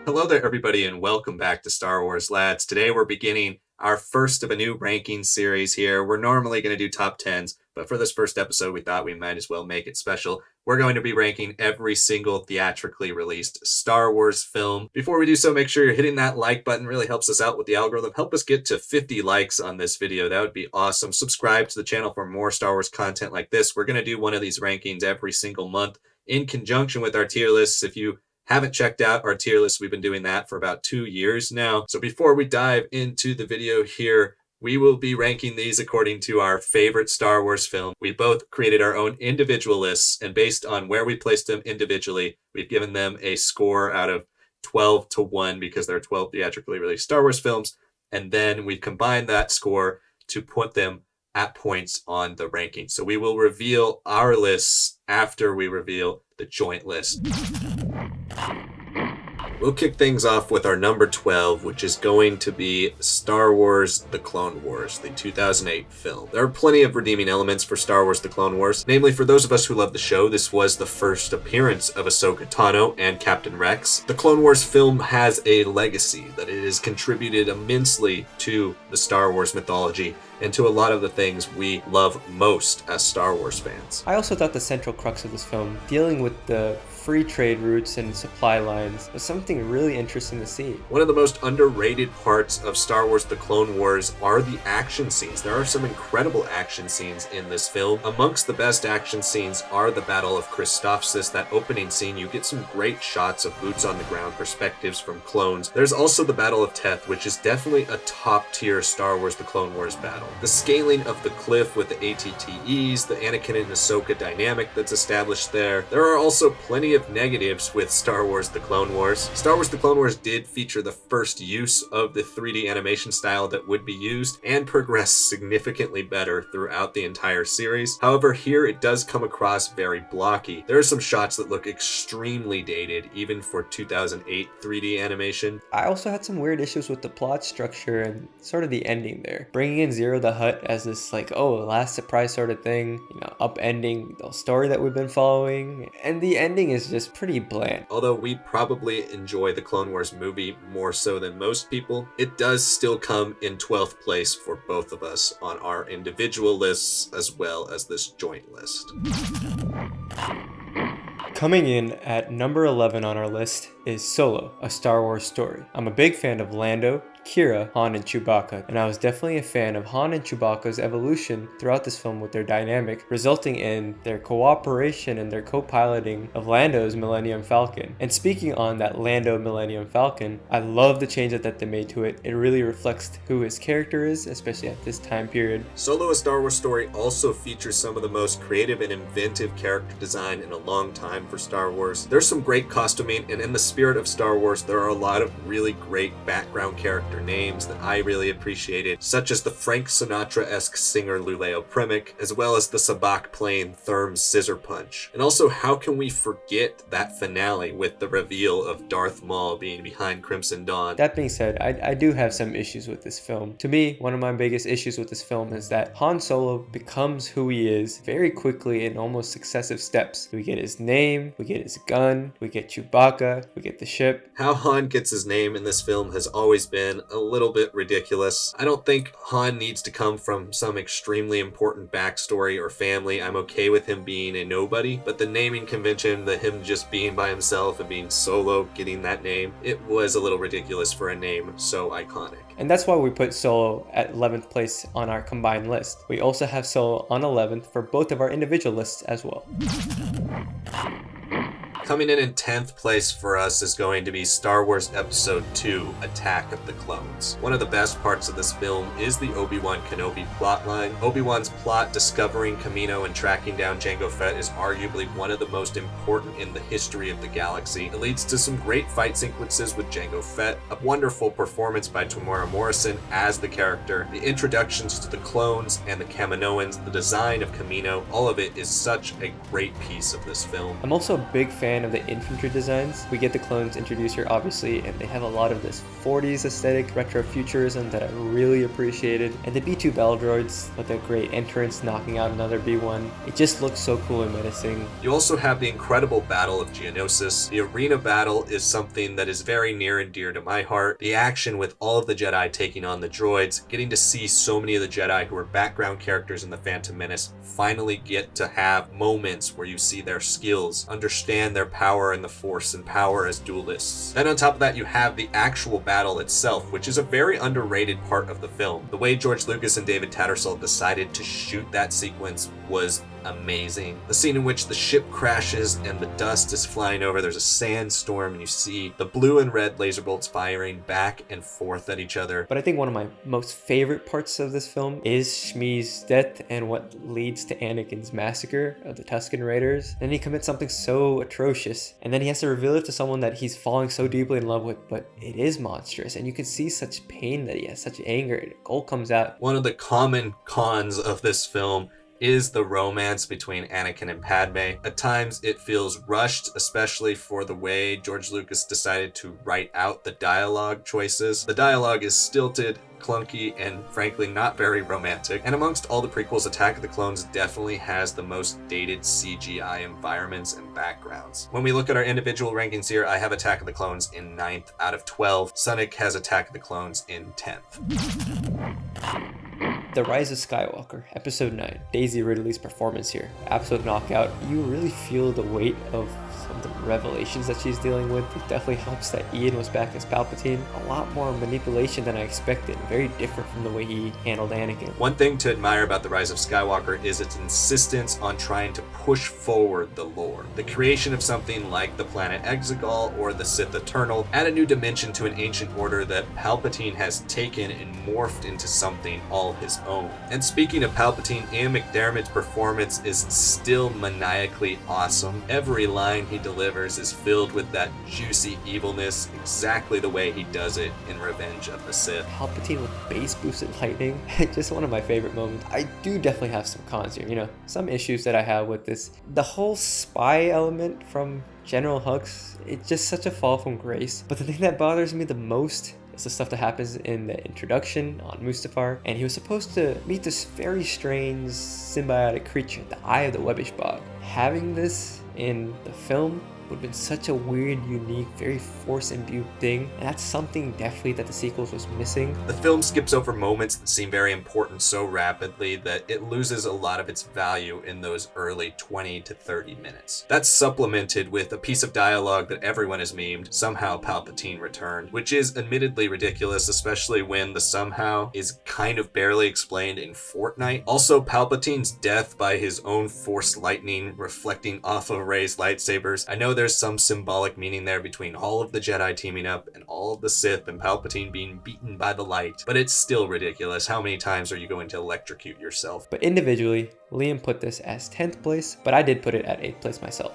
Hello there, everybody, and welcome back to Star Wars Lads. Today we're beginning our first of a new ranking series here. We're normally going to do top 10s, but for this first episode, we thought we might as well make it special. We're going to be ranking every single theatrically released Star Wars film. Before we do so, make sure you're hitting that like button. It really helps us out with the algorithm. Help us get to 50 likes on this video. That would be awesome. Subscribe to the channel for more Star Wars content like this. We're going to do one of these rankings every single month in conjunction with our tier lists. If you haven't checked out our tier list, we've been doing that for about 2 years now. So before we dive into the video here, we will be ranking these according to our favorite Star Wars film. We both created our own individual lists, and based on where we placed them individually, we've given them a score out of 12 to 1 because there are 12 theatrically released Star Wars films. And then we combined that score to put them at points on the ranking. So we will reveal our lists after we reveal the joint list. We'll kick things off with our number 12, which is going to be Star Wars The Clone Wars, the 2008 film. There are plenty of redeeming elements for Star Wars The Clone Wars. Namely, for those of us who love the show, this was the first appearance of Ahsoka Tano and Captain Rex. The Clone Wars film has a legacy that it has contributed immensely to the Star Wars mythology and to a lot of the things we love most as Star Wars fans. I also thought the central crux of this film, dealing with the free trade routes and supply lines, was something really interesting to see. One of the most underrated parts of Star Wars The Clone Wars are the action scenes. There are some incredible action scenes in this film. Amongst the best action scenes are the Battle of Christophsis, that opening scene. You get some great shots of boots on the ground perspectives from clones. There's also the Battle of Teth, which is definitely a top tier Star Wars The Clone Wars battle. The scaling of the cliff with the ATTEs, the Anakin and Ahsoka dynamic that's established there. There are also plenty of negatives with Star Wars The Clone Wars. Star Wars The Clone Wars did feature the first use of the 3D animation style that would be used and progressed significantly better throughout the entire series. However, here it does come across very blocky. There are some shots that look extremely dated, even for 2008 3D animation. I also had some weird issues with the plot structure and sort of the ending there. Bringing in Zero the Hutt as this last surprise sort of thing, upending the story that we've been following, and the ending is just pretty bland. Although we probably enjoy the Clone Wars movie more so than most people, it does still come in 12th place for both of us on our individual lists as well as this joint list. Coming in at number 11 on our list is Solo, A Star Wars Story. I'm a big fan of Lando, Kira, Han, and Chewbacca, and I was definitely a fan of Han and Chewbacca's evolution throughout this film with their dynamic, resulting in their cooperation and their co-piloting of Lando's Millennium Falcon. And speaking on that Lando Millennium Falcon, I love the change that they made to it. It really reflects who his character is, especially at this time period. Solo, A Star Wars Story also features some of the most creative and inventive character design in a long time for Star Wars. There's some great costuming, and in the spirit of Star Wars, there are a lot of really great background character names that I really appreciated, such as the Frank Sinatra-esque singer Luleo Primic, as well as the Sabacc playing Therm's Scissor Punch. And also, how can we forget that finale with the reveal of Darth Maul being behind Crimson Dawn? That being said, I do have some issues with this film. To me, one of my biggest issues with this film is that Han Solo becomes who he is very quickly in almost successive steps. We get his name, we get his gun, we get Chewbacca, we get the ship. How Han gets his name in this film has always been a little bit ridiculous. I don't think Han needs to come from some extremely important backstory or family. I'm okay with him being a nobody, but the naming convention, him just being by himself and being Solo, getting that name, it was a little ridiculous for a name so iconic. And that's why we put Solo at 11th place on our combined list. We also have Solo on 11th for both of our individual lists as well. Coming in 10th place for us is going to be Star Wars Episode VII, Attack of the Clones. One of the best parts of this film is the Obi-Wan Kenobi plotline. Obi-Wan's plot discovering Kamino and tracking down Jango Fett is arguably one of the most important in the history of the galaxy. It leads to some great fight sequences with Jango Fett, a wonderful performance by Tamora Morrison as the character, the introductions to the clones and the Kaminoans, the design of Kamino, all of it is such a great piece of this film. I'm also a big fan fan of the infantry designs. We get the clones introduced here, obviously, and they have a lot of this 40s aesthetic, retro futurism that I really appreciated. And the B2 battle droids with a great entrance, knocking out another B1. It just looks so cool and menacing. You also have the incredible Battle of Geonosis. The arena battle is something that is very near and dear to my heart. The action with all of the Jedi taking on the droids, getting to see so many of the Jedi who are background characters in the Phantom Menace finally get to have moments where you see their skills, understand their power in the Force and power as duelists. Then on top of that, you have the actual battle itself, which is a very underrated part of the film. The way George Lucas and David Tattersall decided to shoot that sequence was amazing. The scene in which the ship crashes and the dust is flying over, there's a sandstorm, and you see the blue and red laser bolts firing back and forth at each other. But I think one of my most favorite parts of this film is Shmi's death and what leads to Anakin's massacre of the Tusken Raiders. Then he commits something so atrocious, and then he has to reveal it to someone that he's falling so deeply in love with, but it is monstrous, and you can see such pain that he has, such anger, and Gold comes out. One of the common cons of this film is the romance between Anakin and Padme. At times it feels rushed, especially for the way George Lucas decided to write out the dialogue choices. The dialogue is stilted, clunky, and frankly not very romantic. And amongst all the prequels, Attack of the Clones definitely has the most dated CGI environments and backgrounds. When we look at our individual rankings here, I have Attack of the Clones in 9th out of 12. Sanak has Attack of the Clones in 10th. The Rise of Skywalker, Episode 9. Daisy Ridley's performance here. Absolute knockout. You really feel the weight of some of the revelations that she's dealing with. It definitely helps that Ian was back as Palpatine. A lot more manipulation than I expected. Very different from the way he handled Anakin. One thing to admire about The Rise of Skywalker is its insistence on trying to push forward the lore. The creation of something like the planet Exegol or the Sith Eternal add a new dimension to an ancient order that Palpatine has taken and morphed into something all his own. And speaking of Palpatine, Ian McDiarmid's performance is still maniacally awesome. Every line he delivers is filled with that juicy evilness, exactly the way he does it in Revenge of the Sith. Palpatine with base boosted lightning, just one of my favorite moments. I do definitely have some cons here, some issues that I have with this. The whole spy element from General Hux, it's just such a fall from grace. But the thing that bothers me the most is the stuff that happens in the introduction on Mustafar, and he was supposed to meet this very strange symbiotic creature, the Eye of the Webbish Bog. Having this in the film would have been such a weird, unique, very Force-imbued thing, and that's something definitely that the sequels was missing. The film skips over moments that seem very important so rapidly that it loses a lot of its value in those early 20 to 30 minutes. That's supplemented with a piece of dialogue that everyone has memed, "Somehow Palpatine returned," which is admittedly ridiculous, especially when the somehow is kind of barely explained in Fortnite. Also, Palpatine's death by his own Force lightning reflecting off of Rey's lightsabers. I know there's some symbolic meaning there between all of the Jedi teaming up and all of the Sith and Palpatine being beaten by the light, but it's still ridiculous. How many times are you going to electrocute yourself? But individually, Liam put this as 10th place, but I did put it at 8th place myself.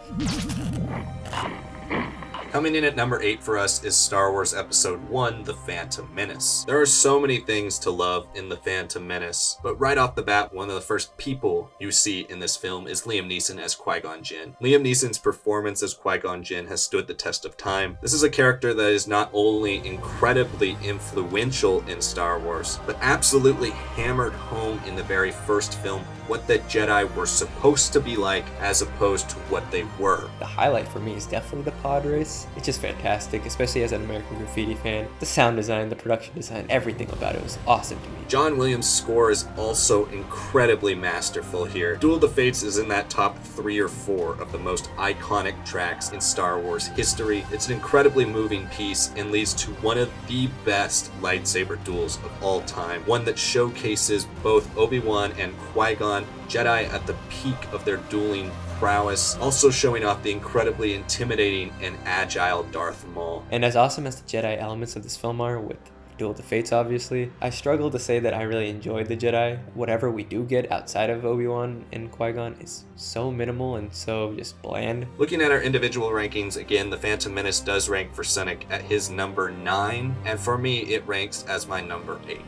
Coming in at number 8 for us is Star Wars Episode I, The Phantom Menace. There are so many things to love in The Phantom Menace, but right off the bat, one of the first people you see in this film is Liam Neeson as Qui-Gon Jinn. Liam Neeson's performance as Qui-Gon Jinn has stood the test of time. This is a character that is not only incredibly influential in Star Wars, but absolutely hammered home in the very first film what the Jedi were supposed to be like as opposed to what they were. The highlight for me is definitely the pod race. It's just fantastic, especially as an American Graffiti fan. The sound design, the production design, everything about it was awesome to me. John Williams' score is also incredibly masterful here. Duel of the Fates is in that top 3 or 4 of the most iconic tracks in Star Wars history. It's an incredibly moving piece and leads to one of the best lightsaber duels of all time. One that showcases both Obi-Wan and Qui-Gon, Jedi at the peak of their dueling prowess, also showing off the incredibly intimidating and agile Darth Maul. And as awesome as the Jedi elements of this film are, with Duel of the Fates obviously, I struggle to say that I really enjoyed the Jedi. Whatever we do get outside of Obi-Wan and Qui-Gon is so minimal and so just bland. Looking at our individual rankings, again, The Phantom Menace does rank for Sanak at his number 9, and for me it ranks as my number 8.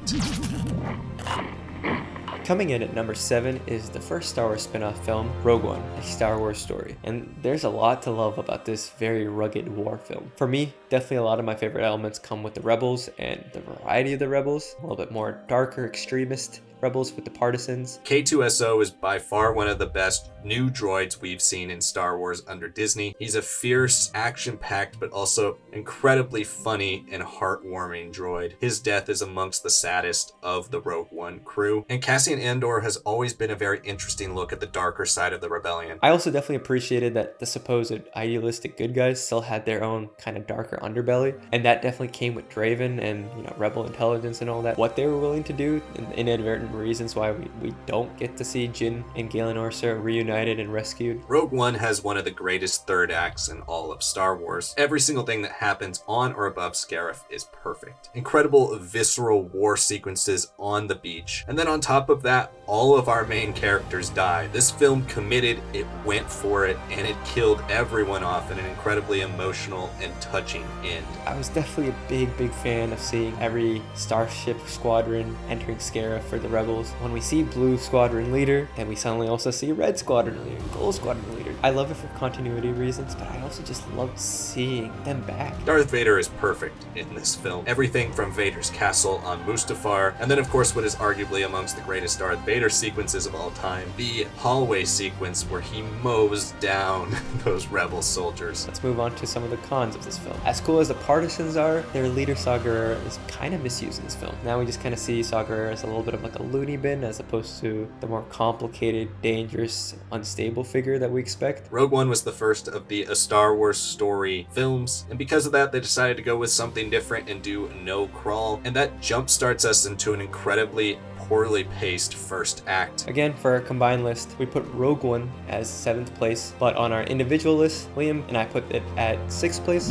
Coming in at number 7 is the first Star Wars spin-off film, Rogue One, a Star Wars story. And there's a lot to love about this very rugged war film. For me, definitely a lot of my favorite elements come with the rebels and the variety of the rebels, a little bit more darker, extremist rebels with the partisans. K2SO is by far one of the best new droids we've seen in Star Wars under Disney. He's a fierce, action-packed, but also incredibly funny and heartwarming droid. His death is amongst the saddest of the Rogue One crew. And Cassian Andor has always been a very interesting look at the darker side of the rebellion. I also definitely appreciated that the supposed idealistic good guys still had their own kind of darker underbelly, and that definitely came with Draven and, rebel intelligence and all that. What they were willing to do, and inadvertent reasons why we don't get to see Jyn and Galen Erso reunited and rescued. Rogue One has one of the greatest third acts in all of Star Wars. Every single thing that happens on or above Scarif is perfect. Incredible visceral war sequences on the beach. And then on top of that, all of our main characters die. This film committed, it went for it, and it killed everyone off in an incredibly emotional and touching end. I was definitely a big fan of seeing every starship squadron entering Scarif for the rebels. When we see Blue Squadron Leader, then we suddenly also see Red Squadron Leader, Gold Squadron Leader. I love it for continuity reasons, but I also just love seeing them back. Darth Vader is perfect in this film. Everything from Vader's castle on Mustafar, and then of course what is arguably amongst the greatest Darth Vader sequences of all time, the hallway sequence where he mows down those rebel soldiers. Let's move on to some of the cons of this film. As cool as the partisans are, their leader Saw Gerrera is kind of misused in this film. Now we just kind of see Saw Gerrera as a little bit of like a loony bin as opposed to the more complicated, dangerous, unstable figure that we expect. Rogue One was the first of the A Star Wars Story films, and because of that they decided to go with something different and do no crawl, and that jump starts us into an incredibly poorly paced first act. Again, for our combined list, we put Rogue One as 7th place, but on our individual list, Liam and I put it at 6th place.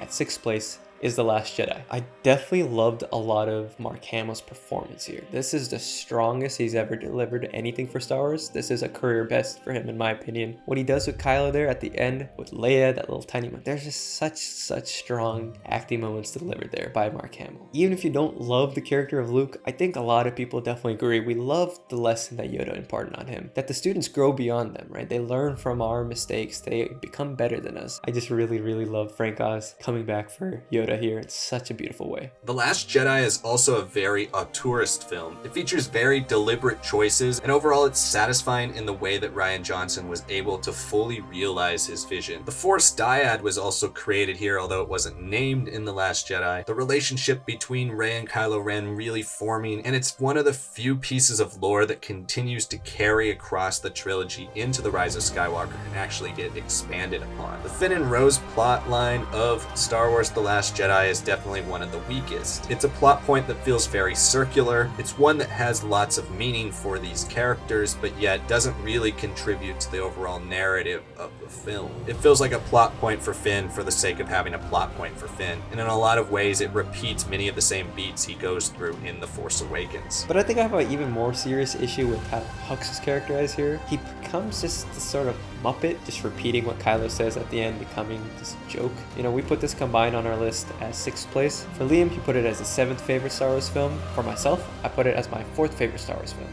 At 6th place is The Last Jedi. I definitely loved a lot of Mark Hamill's performance here. This is the strongest he's ever delivered anything for Star Wars. This is a career best for him in my opinion. What he does with Kylo there at the end, with Leia, that little tiny moment, there's just such strong acting moments delivered there by Mark Hamill. Even if you don't love the character of Luke, I think a lot of people definitely agree. We love the lesson that Yoda imparted on him, that the students grow beyond them, right? They learn from our mistakes. They become better than us. I just really love Frank Oz coming back for Yoda here in such a beautiful way. The Last Jedi is also a very auteurist film. It features very deliberate choices, and overall it's satisfying in the way that Rian Johnson was able to fully realize his vision. The Force dyad was also created here, although it wasn't named in The Last Jedi. The relationship between Rey and Kylo Ren really forming, and it's one of the few pieces of lore that continues to carry across the trilogy into the Rise of Skywalker and actually get expanded upon. The Finn and Rose plot line of Star Wars The Last Jedi is definitely one of the weakest. It's a plot point that feels very circular. It's one that has lots of meaning for these characters, but yet doesn't really contribute to the overall narrative of the film. It feels like a plot point for Finn for the sake of having a plot point for Finn, and in a lot of ways it repeats many of the same beats he goes through in The Force Awakens. But I think I have an even more serious issue with how Hux is characterized here. He becomes just this sort of Muppet, just repeating what Kylo says at the end, becoming this joke. We put this combined on our list as 6th place. For Liam, he put it as his 7th favorite Star Wars film. For myself, I put it as my 4th favorite Star Wars film.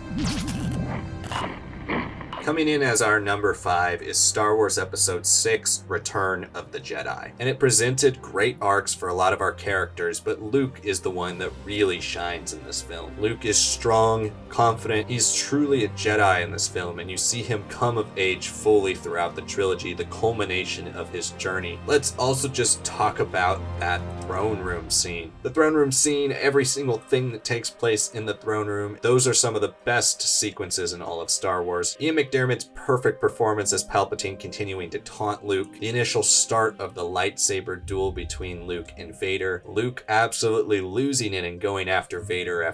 Coming in as our number 5 is Star Wars Episode VI, Return of the Jedi. And it presented great arcs for a lot of our characters, but Luke is the one that really shines in this film. Luke is strong, confident, he's truly a Jedi in this film, and you see him come of age fully throughout the trilogy, the culmination of his journey. Let's also just talk about that throne room scene. The throne room scene, every single thing that takes place in the throne room, those are some of the best sequences in all of Star Wars. Ian McDiarmid's perfect performance as Palpatine continuing to taunt Luke, the initial start of the lightsaber duel between Luke and Vader, Luke absolutely losing it and going after Vader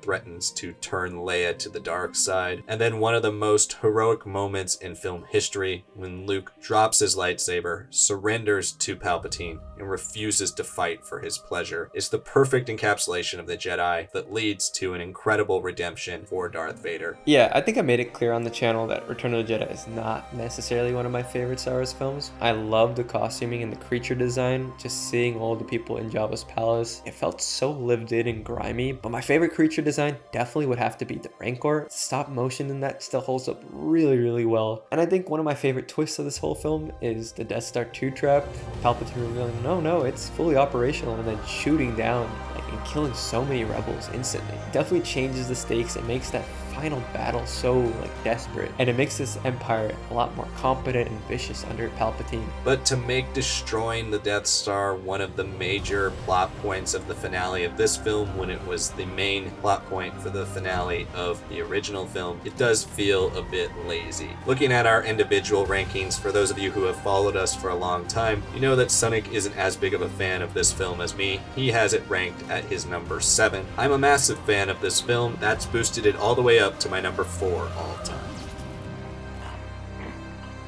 threatens to turn Leia to the dark side, and then one of the most heroic moments in film history when Luke drops his lightsaber, surrenders to Palpatine, and refuses to fight for his pleasure, is the perfect encapsulation of the Jedi that leads to an incredible redemption for Darth Vader. Yeah, I think I made it clear on the channel that that Return of the Jedi is not necessarily one of my favorite Star Wars films. I love the costuming and the creature design. Just seeing all the people in Jabba's palace, it felt so lived in and grimy. But my favorite creature design definitely would have to be the Rancor. Stop motion in that still holds up really, really well. And I think one of my favorite twists of this whole film is the Death Star 2 trap. Palpatine revealing, no, it's fully operational, and then shooting down and killing so many rebels instantly. It definitely changes the stakes. It makes that final battle so desperate, and it makes this Empire a lot more competent and vicious under Palpatine. But to make destroying the Death Star one of the major plot points of the finale of this film, when it was the main plot point for the finale of the original film, it does feel a bit lazy. Looking at our individual rankings, for those of you who have followed us for a long time, you know that Sanak isn't as big of a fan of this film as me. He has it ranked at his number 7. I'm a massive fan of this film. That's boosted it all the way up to my number 4 all time.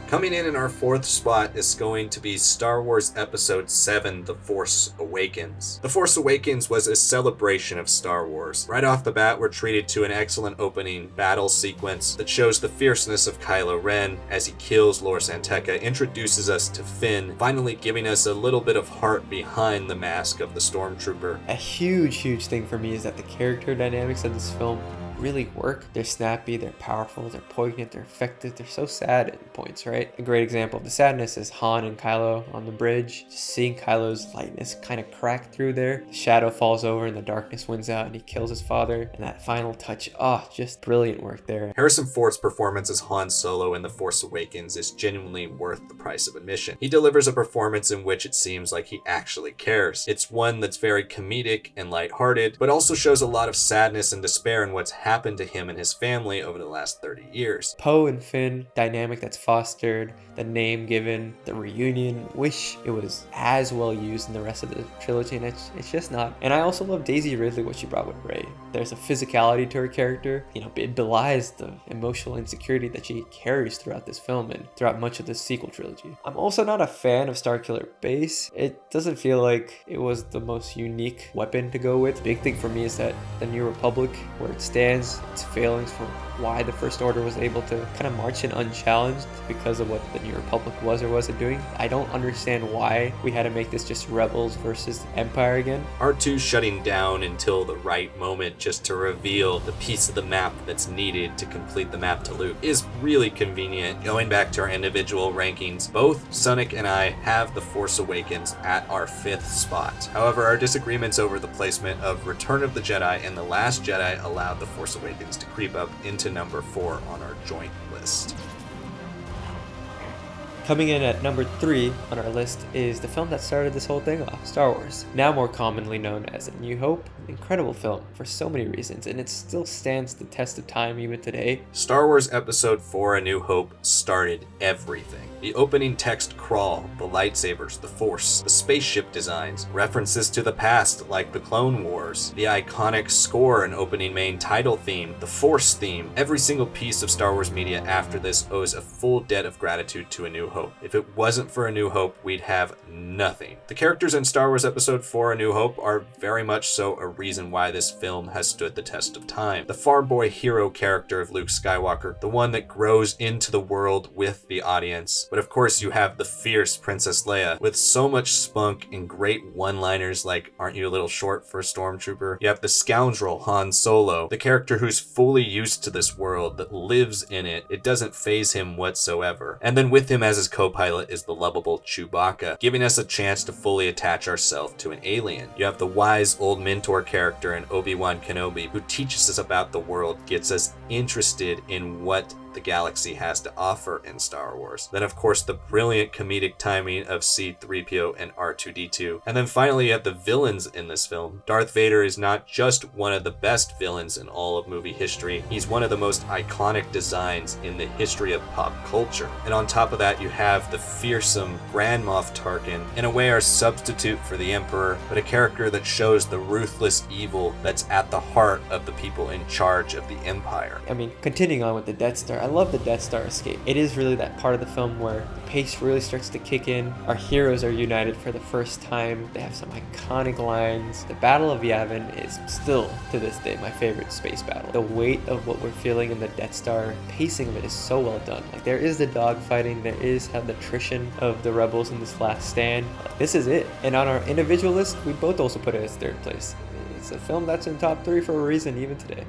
Coming in our 4th spot is going to be Star Wars Episode VII, The Force Awakens. The Force Awakens was a celebration of Star Wars. Right off the bat, we're treated to an excellent opening battle sequence that shows the fierceness of Kylo Ren as he kills Lor San Tekka, introduces us to Finn, finally giving us a little bit of heart behind the mask of the Stormtrooper. A huge thing for me is that the character dynamics of this film really work. They're snappy, they're powerful, they're poignant, they're effective, they're so sad at points, right? A great example of the sadness is Han and Kylo on the bridge. Just seeing Kylo's lightness kind of crack through there. The shadow falls over and the darkness wins out and he kills his father. And that final touch, just brilliant work there. Harrison Ford's performance as Han Solo in The Force Awakens is genuinely worth the price of admission. He delivers a performance in which it seems like he actually cares. It's one that's very comedic and lighthearted, but also shows a lot of sadness and despair in what's happened to him and his family over the last 30 years. Poe and Finn, dynamic that's fostered, the name given, the reunion. Wish it was as well used in the rest of the trilogy, and it's just not. And I also love Daisy Ridley, what she brought with Rey. There's a physicality to her character. It belies the emotional insecurity that she carries throughout this film and throughout much of the sequel trilogy. I'm also not a fan of Starkiller Base. It doesn't feel like it was the most unique weapon to go with. Big thing for me is that the New Republic, where it stands, its failings for why the First Order was able to kind of march in unchallenged because of what the New Republic was or wasn't doing. I don't understand why we had to make this just Rebels versus Empire again. R2 shutting down until the right moment just to reveal the piece of the map that's needed to complete the map to Luke is really convenient. Going back to our individual rankings, both Sanak and I have The Force Awakens at our 5th spot. However, our disagreements over the placement of Return of the Jedi and The Last Jedi allowed The Force Awakens to creep up into number 4 on our joint list. Coming in at number 3 on our list is the film that started this whole thing off, Star Wars. Now more commonly known as A New Hope. Incredible film for so many reasons, and it still stands the test of time even today. Star Wars Episode IV A New Hope started everything. The opening text crawl, the lightsabers, the Force, the spaceship designs, references to the past like the Clone Wars, the iconic score and opening main title theme, the Force theme. Every single piece of Star Wars media after this owes a full debt of gratitude to A New Hope. If it wasn't for A New Hope, we'd have nothing. The characters in Star Wars Episode IV A New Hope are very much so a reason why this film has stood the test of time. The farboy hero character of Luke Skywalker, the one that grows into the world with the audience. But of course you have the fierce Princess Leia with so much spunk and great one-liners like, "Aren't you a little short for a stormtrooper?" You have the scoundrel Han Solo, the character who's fully used to this world, that lives in it. It doesn't faze him whatsoever. And then with him as his co-pilot is the lovable Chewbacca, giving us a chance to fully attach ourselves to an alien. You have the wise old mentor character in Obi-Wan Kenobi, who teaches us about the world, gets us interested in what the galaxy has to offer in Star Wars. Then of course the brilliant comedic timing of C-3PO and R2-D2. And then finally you have the villains in this film. Darth Vader is not just one of the best villains in all of movie history, he's one of the most iconic designs in the history of pop culture. And on top of that you have the fearsome Grand Moff Tarkin, in a way our substitute for the Emperor, but a character that shows the ruthless evil that's at the heart of the people in charge of the Empire. I mean, continuing on with the Death Star, I love the Death Star escape. It is really that part of the film where the pace really starts to kick in. Our heroes are united for the first time. They have some iconic lines. The Battle of Yavin is still, to this day, my favorite space battle. The weight of what we're feeling in the Death Star, pacing of it is so well done. Like, there is the dogfighting, there is the attrition of the rebels in this last stand. This is it. And on our individual list, we both also put it as third place. It's a film that's in top 3 for a reason, even today.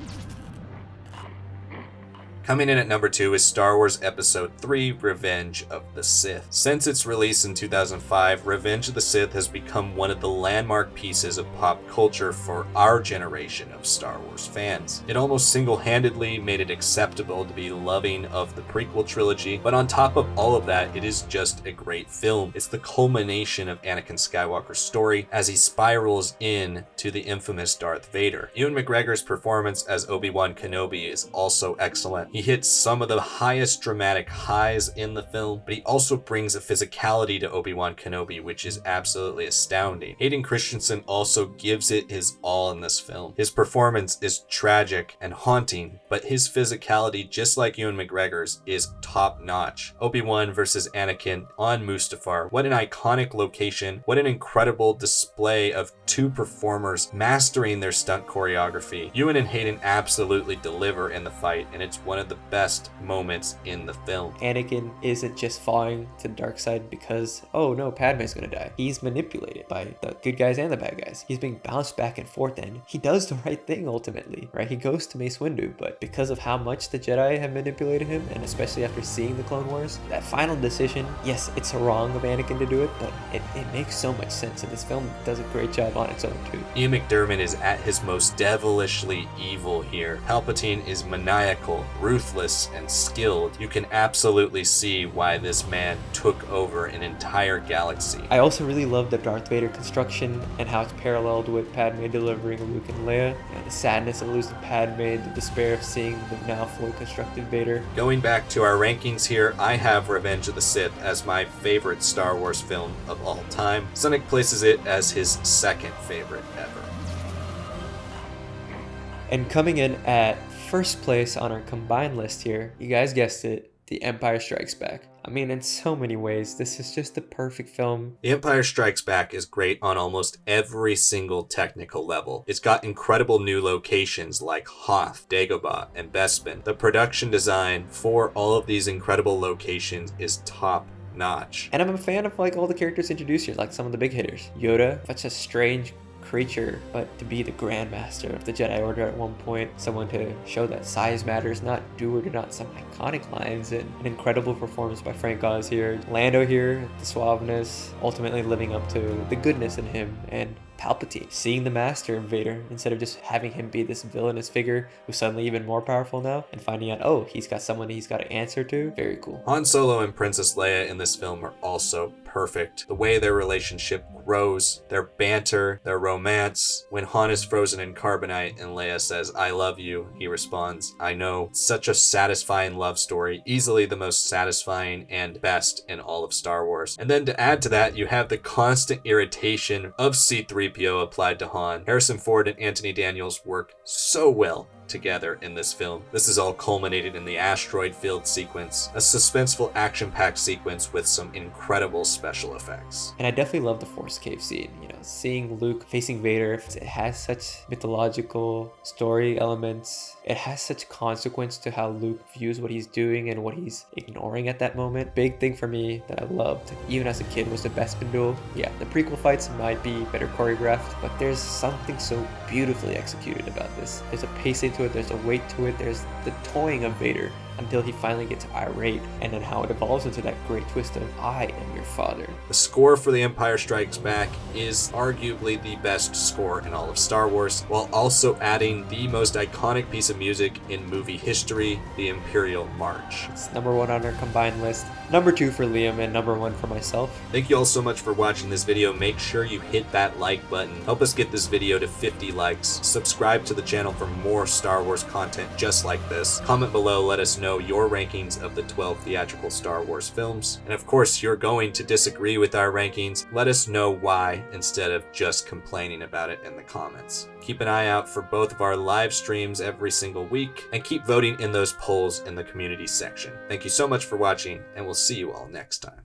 Coming in at number 2 is Star Wars Episode VIII, Revenge of the Sith. Since its release in 2005, Revenge of the Sith has become one of the landmark pieces of pop culture for our generation of Star Wars fans. It almost single-handedly made it acceptable to be loving of the prequel trilogy, but on top of all of that, it is just a great film. It's the culmination of Anakin Skywalker's story as he spirals in to the infamous Darth Vader. Ewan McGregor's performance as Obi-Wan Kenobi is also excellent. He hits some of the highest dramatic highs in the film, but he also brings a physicality to Obi-Wan Kenobi, which is absolutely astounding. Hayden Christensen also gives it his all in this film. His performance is tragic and haunting, but his physicality, just like Ewan McGregor's, is top-notch. Obi-Wan versus Anakin on Mustafar. What an iconic location. What an incredible display of two performers mastering their stunt choreography. Ewan and Hayden absolutely deliver in the fight, and it's one of the best moments in the film. Anakin isn't just falling to the dark side because, oh no, Padme's gonna die. He's manipulated by the good guys and the bad guys. He's being bounced back and forth, and he does the right thing ultimately, right? He goes to Mace Windu, but because of how much the Jedi have manipulated him, and especially after seeing the Clone Wars, that final decision, yes, it's wrong of Anakin to do it, but it makes so much sense, and this film does a great job on its own too. Ian McDiarmid is at his most devilishly evil here. Palpatine is maniacal, ruthless, and skilled. You can absolutely see why this man took over an entire galaxy. I also really love the Darth Vader construction and how it's paralleled with Padme delivering Luke and Leia. The sadness of losing Padme, the despair of seeing the now fully constructed Vader. Going back to our rankings here, I have Revenge of the Sith as my favorite Star Wars film of all time. Sanak places it as his second favorite ever. And coming in at first place on our combined list here, you guys guessed it, The Empire Strikes Back. I mean, in so many ways, this is just the perfect film. The Empire Strikes Back is great on almost every single technical level. It's got incredible new locations like Hoth, Dagobah, and Bespin. The production design for all of these incredible locations is top notch. And I'm a fan of all the characters introduced here, like some of the big hitters. Yoda, such a strange creature, but to be the Grand Master of the Jedi Order at one point, someone to show that size matters, not do or do not, some iconic lines, and an incredible performance by Frank Oz here. Lando here, the suaveness, ultimately living up to the goodness in him, and Palpatine, seeing the Master in Vader instead of just having him be this villainous figure who's suddenly even more powerful now, and finding out, oh, he's got someone he's got to answer to. Very cool. Han Solo and Princess Leia in this film are also perfect. The way their relationship grows, their banter, their romance. When Han is frozen in carbonite and Leia says, "I love you," he responds, "I know." Such a satisfying love story, easily the most satisfying and best in all of Star Wars. And then to add to that, you have the constant irritation of C-3PO applied to Han. Harrison Ford and Anthony Daniels work so well together in this film. This is all culminated in the asteroid-filled sequence, a suspenseful action-packed sequence with some incredible special effects. And I definitely love the Force Cave scene. Seeing Luke facing Vader, it has such mythological story elements. It has such consequence to how Luke views what he's doing and what he's ignoring at that moment. Big thing for me that I loved, even as a kid, was the Bespin duel. Yeah, the prequel fights might be better choreographed, but there's something so beautifully executed about this. There's a pacing to it, there's a weight to it, there's the toying of Vader until he finally gets irate, and then how it evolves into that great twist of, I am your father. The score for The Empire Strikes Back is arguably the best score in all of Star Wars, while also adding the most iconic piece of music in movie history, the Imperial March. It's number 1 on our combined list, number 2 for Liam, and number 1 for myself. Thank you all so much for watching this video. Make sure you hit that like button. Help us get this video to 50 likes. Subscribe to the channel for more Star Wars content just like this. Comment below, let us know know your rankings of the 12 theatrical Star Wars films. And of course, you're going to disagree with our rankings. Let us know why instead of just complaining about it in the comments. Keep an eye out for both of our live streams every single week, and keep voting in those polls in the community section. Thank you so much for watching, and we'll see you all next time.